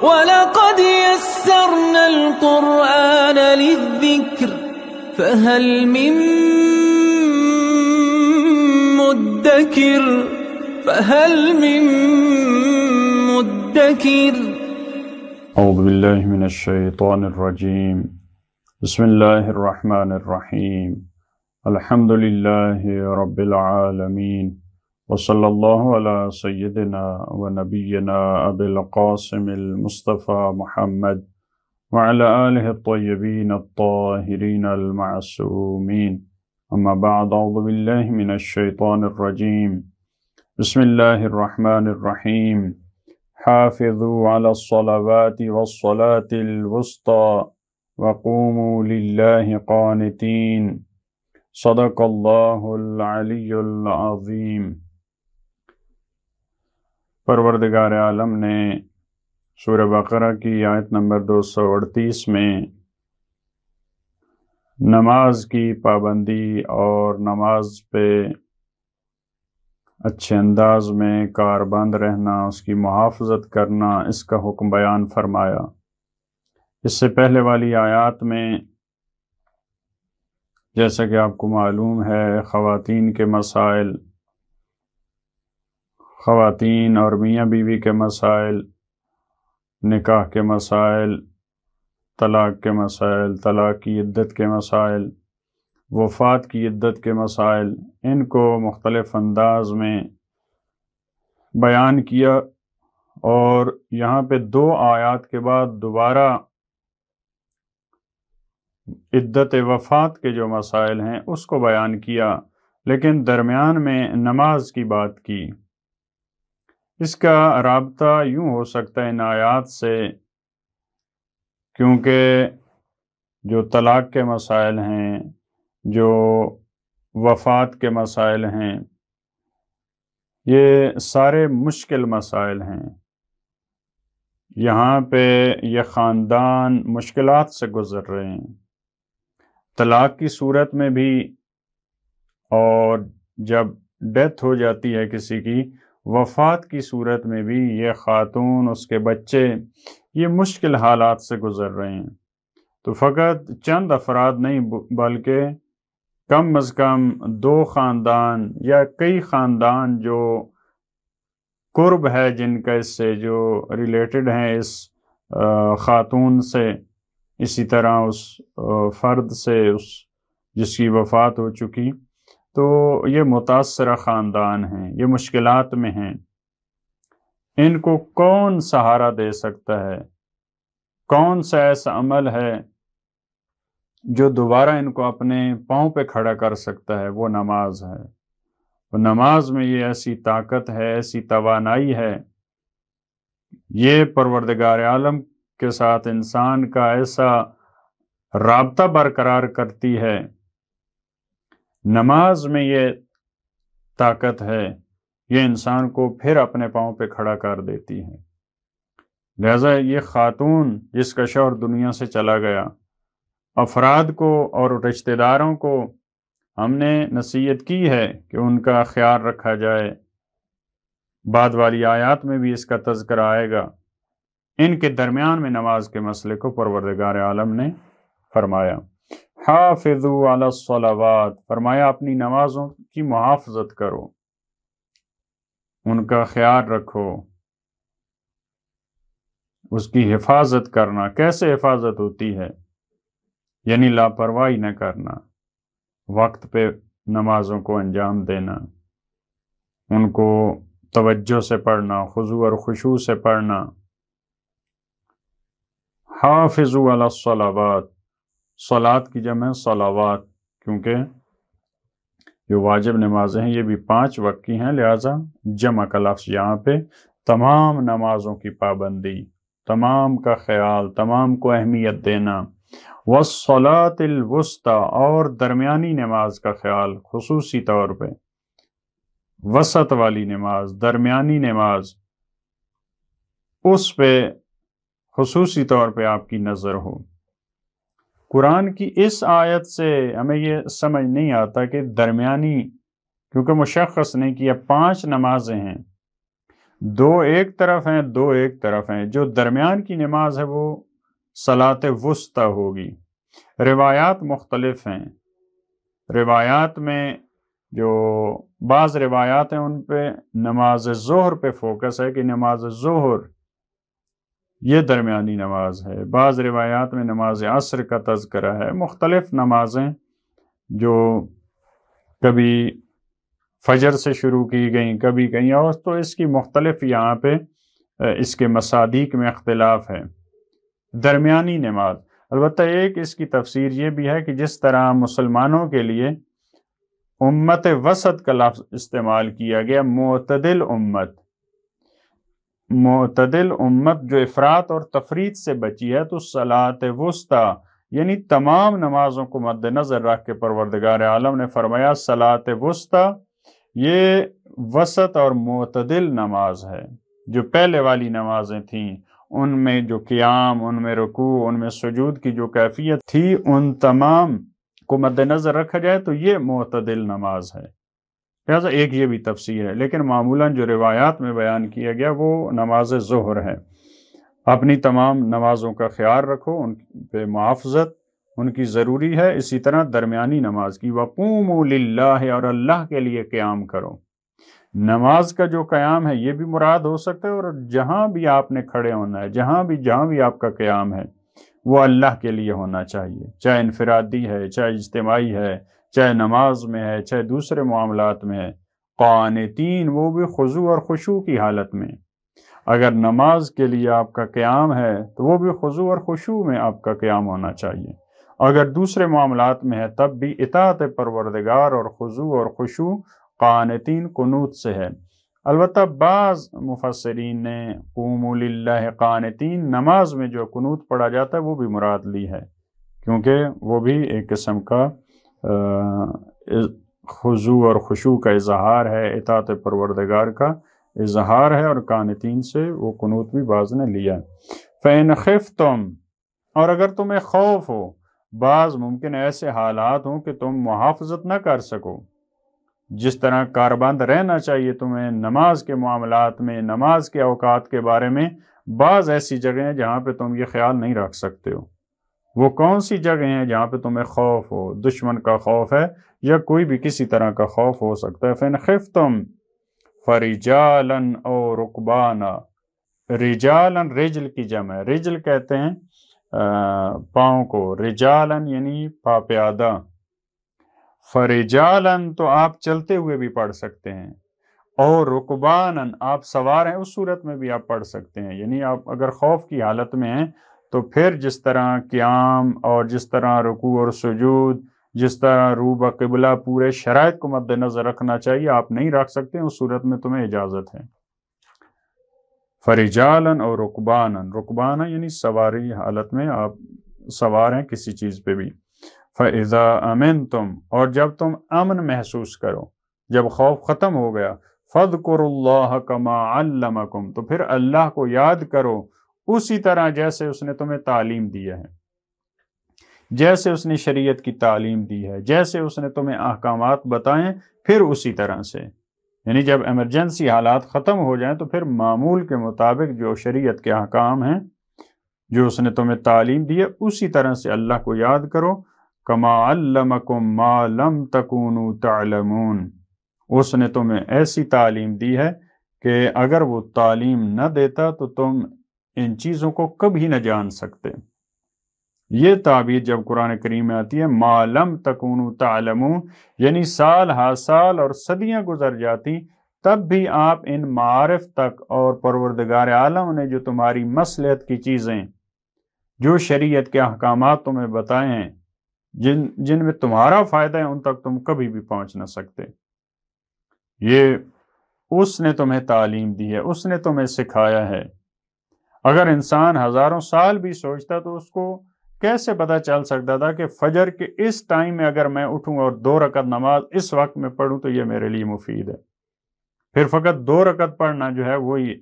وَلَقَدْ يَسَّرْنَا الْقُرْآنَ لِلذِّكْرِ فَهَلْ مِن مُّدَّكِرٍ اعوذ باللہ من الشیطان الرجیم بسم اللہ الرحمن الرحیم الحمد للہ رب العالمین وصلی اللہ علی سیدنا و نبینا ابی القاسم المصطفى محمد وعلى آلہ الطیبین الطاہرین المعصومین اما بعد اعوذ باللہ من الشیطان الرجیم بسم اللہ الرحمن الرحیم حافظوا على الصلوات والصلاة الوسطى وقوموا لله قانتين صدق اللہ العلی العظیم۔ پروردگار عالم نے سورہ بقرہ کی آیت نمبر 238 میں نماز کی پابندی اور نماز پہ اچھے انداز میں کاربند رہنا، اس کی محافظت کرنا، اس کا حکم بیان فرمایا۔ اس سے پہلے والی آیات میں جیسا کہ آپ کو معلوم ہے خواتین کے مسائل، خواتین اور میاں بیوی کے مسائل، نکاح کے مسائل، طلاق کے مسائل، طلاق کی عدت کے مسائل، وفات کی عدت کے مسائل، ان کو مختلف انداز میں بیان کیا، اور یہاں پہ 2 آیات کے بعد دوبارہ عدت وفات کے جو مسائل ہیں اس کو بیان کیا، لیکن درمیان میں نماز کی بات کی۔ اس کا رابطہ یوں ہو سکتا ہے ان آیات سے، کیونکہ جو طلاق کے مسائل ہیں، جو وفات کے مسائل ہیں، یہ سارے مشکل مسائل ہیں۔ یہاں پہ یہ خاندان مشکلات سے گزر رہے ہیں۔ طلاق کی صورت میں بھی اور جب ڈیتھ ہو جاتی ہے کسی کی، وفات کی صورت میں بھی یہ خاتون، اس کے بچے، یہ مشکل حالات سے گزر رہے ہیں۔ تو فقط چند افراد نہیں بلکہ کم از کم 2 خاندان یا کئی خاندان جو قرب ہے جن کا اس سے، جو ریلیٹڈ ہیں اس خاتون سے، اسی طرح اس فرد سے جس کی وفات ہو چکی، تو یہ متاثرہ خاندان ہیں، یہ مشکلات میں ہیں۔ ان کو کون سہارا دے سکتا ہے؟ کون سا ایسا عمل ہے جو دوبارہ ان کو اپنے پاؤں پہ کھڑا کر سکتا ہے؟ وہ نماز ہے۔ وہ نماز میں یہ ایسی طاقت ہے، ایسی توانائی ہے، یہ پروردگار عالم کے ساتھ انسان کا ایسا رابطہ برقرار کرتی ہے۔ نماز میں یہ طاقت ہے، یہ انسان کو پھر اپنے پاؤں پہ کھڑا کر دیتی ہے۔ لہذا یہ خاتون جس کا شوہر دنیا سے چلا گیا، افراد کو اور رشتہ داروں کو ہم نے نصیحت کی ہے کہ ان کا خیال رکھا جائے۔ بعد والی آیات میں بھی اس کا تذکرہ آئے گا۔ ان کے درمیان میں نماز کے مسئلے کو پروردگار عالم نے فرمایا حافظوا علی الصلوات، فرمایا اپنی نمازوں کی محافظت کرو، ان کا خیال رکھو، اس کی حفاظت کرنا۔ کیسے حفاظت ہوتی ہے؟ یعنی لاپرواہی نہ کرنا، وقت پہ نمازوں کو انجام دینا، ان کو توجہ سے پڑھنا، خضوع اور خشوع سے پڑھنا۔ حافظوا علی الصلوات، صلات کی جمع ہے صلوات، کیونکہ جو واجب نمازیں ہیں یہ بھی 5 وقت کی ہیں، لہذا جمع کا لفظ یہاں پہ تمام نمازوں کی پابندی، تمام کا خیال، تمام کو اہمیت دینا۔ والصلاة الوسطی، اور درمیانی نماز کا خیال، خصوصی طور پہ وسط والی نماز، درمیانی نماز، اس پہ خصوصی طور پہ آپ کی نظر ہو۔ قرآن کی اس آیت سے ہمیں یہ سمجھ نہیں آتا کہ درمیانی، کیونکہ مشخص نہیں کیا 5 نمازیں ہیں، دو ایک طرف ہیں، دو ایک طرف ہیں. جو درمیان کی نماز ہے وہ صلاۃ وسطی ہوگی. روایات مختلف ہیں. روایات میں جو بعض روایات ہیں ان پہ نماز ظہر پہ فوکس ہے کہ نماز ظہر یہ درمیانی نماز ہے. بعض روایات میں نماز عصر کا تذکرہ ہے. مختلف نمازیں جو کبھی فجر سے شروع کی گئیں، کبھی کہیں اور، تو اس کی مختلف یہاں پہ اس کے مصادیق میں اختلاف ہے. درمیانی نماز، البتہ ایک اس کی تفسیر یہ بھی ہے کہ جس طرح مسلمانوں کے لیے امت وسط کا لفظ استعمال کیا گیا، معتدل امت، معتدل امت جو افراط اور تفریط سے بچی ہے، تو صلاۃ وسطی یعنی تمام نمازوں کو مد نظر رکھ کے پروردگار عالم نے فرمایا صلاۃ وسطی یہ وسط اور معتدل نماز ہے. جو پہلے والی نمازیں تھیں ان میں جو قیام، ان میں رکوع، ان میں سجود کی جو کیفیت تھی، ان تمام کو مد نظر رکھا جائے تو یہ معتدل نماز ہے. لہٰذا ایک یہ بھی تفسیر ہے، لیکن معمولاً جو روایات میں بیان کیا گیا وہ نماز ظہر ہے. اپنی تمام نمازوں کا خیال رکھو، ان پہ محافظت ان کی ضروری ہے. اسی طرح درمیانی نماز کی وَقُومُوا لِلَّهِ، اور اللہ کے لیے قیام کرو. نماز کا جو قیام ہے یہ بھی مراد ہو سکتا ہے، اور جہاں بھی آپ نے کھڑے ہونا ہے، جہاں بھی آپ کا قیام ہے وہ اللہ کے لیے ہونا چاہیے، چاہے انفرادی ہے، چاہے اجتماعی ہے، چاہے نماز میں ہے، چاہے دوسرے معاملات میں ہے. قانتین، وہ بھی خضوع اور خشوع کی حالت میں. اگر نماز کے لیے آپ کا قیام ہے تو وہ بھی خضوع اور خشوع میں آپ کا قیام ہونا چاہیے. اگر دوسرے معاملات میں ہے تب بھی اطاعت پروردگار اور خضوع اور خشوع قانتین قنوت سے ہے. البتہ بعض مفسرین نے قوموا للہ قانتین نماز میں جو قنوت پڑھا جاتا ہے وہ بھی مراد لی ہے، کیونکہ وہ بھی ایک قسم کا خضوع اور خشوع کا اظہار ہے، اطاعت پروردگار کا اظہار ہے، اور قانتین سے وہ قنوت بھی بعض نے لیا. فَإِنْ خِفْتُمْ، اور اگر تمہیں خوف ہو، بعض ممکن ایسے حالات ہوں کہ تم محافظت نہ کر سکو. جس طرح کاربند رہنا چاہیے تمہیں نماز کے معاملات میں، نماز کے اوقات کے بارے میں، بعض ایسی جگہیں ہیں جہاں پہ تم یہ خیال نہیں رکھ سکتے ہو. وہ کون سی جگہیں ہیں جہاں پہ تمہیں خوف ہو؟ دشمن کا خوف ہے یا کوئی بھی کسی طرح کا خوف ہو سکتا ہے. فَإِنْ خِفْتُمْ فَرِجَالًا أَوْ رُكْبَانًا، رجالن رجل کی جمع ہے. رجل کہتے ہیں پاؤں کو، رجالن یعنی پاپیادہ. فرجالن تو آپ چلتے ہوئے بھی پڑھ سکتے ہیں، اور رکبانن آپ سوار ہیں، اس صورت میں بھی آپ پڑھ سکتے ہیں. یعنی آپ اگر خوف کی حالت میں ہیں تو پھر جس طرح قیام اور جس طرح رکوع اور سجود، جس طرح رو بقبلہ، پورے شرائط کو مد نظر رکھنا چاہیے، آپ نہیں رکھ سکتے، اس صورت میں تمہیں اجازت ہے. فرجالن اور رکبانن، رکبانہ یعنی سواری حالت میں آپ سوار ہیں کسی چیز پہ بھی. فَإِذَا أَمِنْتُمْ، اور جب تم امن محسوس کرو، جب خوف ختم ہو گیا، فَاذْكُرُوا اللَّهَ كَمَا عَلَّمَكُمْ، تو پھر اللہ کو یاد کرو اسی طرح جیسے اس نے تمہیں تعلیم دی ہے، جیسے اس نے شریعت کی تعلیم دی ہے، جیسے اس نے تمہیں احکامات بتائیں، پھر اسی طرح سے. یعنی جب ایمرجنسی حالات ختم ہو جائیں تو پھر معمول کے مطابق جو شریعت کے احکام ہیں، جو اس نے تمہیں تعلیم دی ہے، اسی طرح سے اللہ کو یاد کرو. کما علمکم ما لم تکونوا تعلمون، اس نے تمہیں ایسی تعلیم دی ہے کہ اگر وہ تعلیم نہ دیتا تو تم ان چیزوں کو کبھی نہ جان سکتے. یہ تعبیر جب قرآن کریم میں آتی ہے ما لم تکونوا تعلمون، یعنی سال ہا سال اور صدیاں گزر جاتی تب بھی آپ ان معارف تک، اور پروردگار عالم نے جو تمہاری مصلحت کی چیزیں، جو شریعت کے احکامات تمہیں بتائے ہیں، جن میں تمہارا فائدہ ہے، ان تک تم کبھی بھی پہنچ نہ سکتے. یہ اس نے تمہیں تعلیم دی ہے، اس نے تمہیں سکھایا ہے. اگر انسان ہزاروں سال بھی سوچتا تو اس کو کیسے پتہ چل سکتا تھا کہ فجر کے اس ٹائم میں اگر میں اٹھوں اور 2 رکعت نماز اس وقت میں پڑھوں تو یہ میرے لیے مفید ہے. پھر فقط 2 رکعت پڑھنا جو ہے وہی،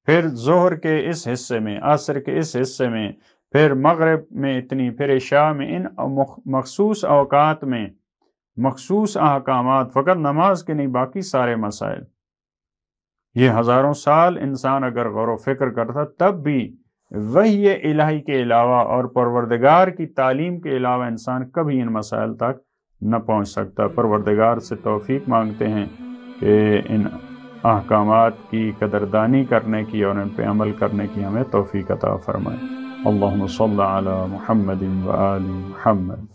پھر ظہر کے اس حصے میں، عصر کے اس حصے میں، پھر مغرب میں اتنی، پھر عشاء میں، ان مخصوص اوقات میں مخصوص احکامات، فقط نماز کے نہیں، باقی سارے مسائل. یہ ہزاروں سال انسان اگر غور و فکر کرتا تب بھی وحی الہی کے علاوہ اور پروردگار کی تعلیم کے علاوہ انسان کبھی ان مسائل تک نہ پہنچ سکتا۔ پروردگار سے توفیق مانگتے ہیں کہ ان احکامات کی قدردانی کرنے کی اور ان پہ عمل کرنے کی ہمیں توفیق عطا فرمائے۔ اللہم صلی علی محمد و آل محمد۔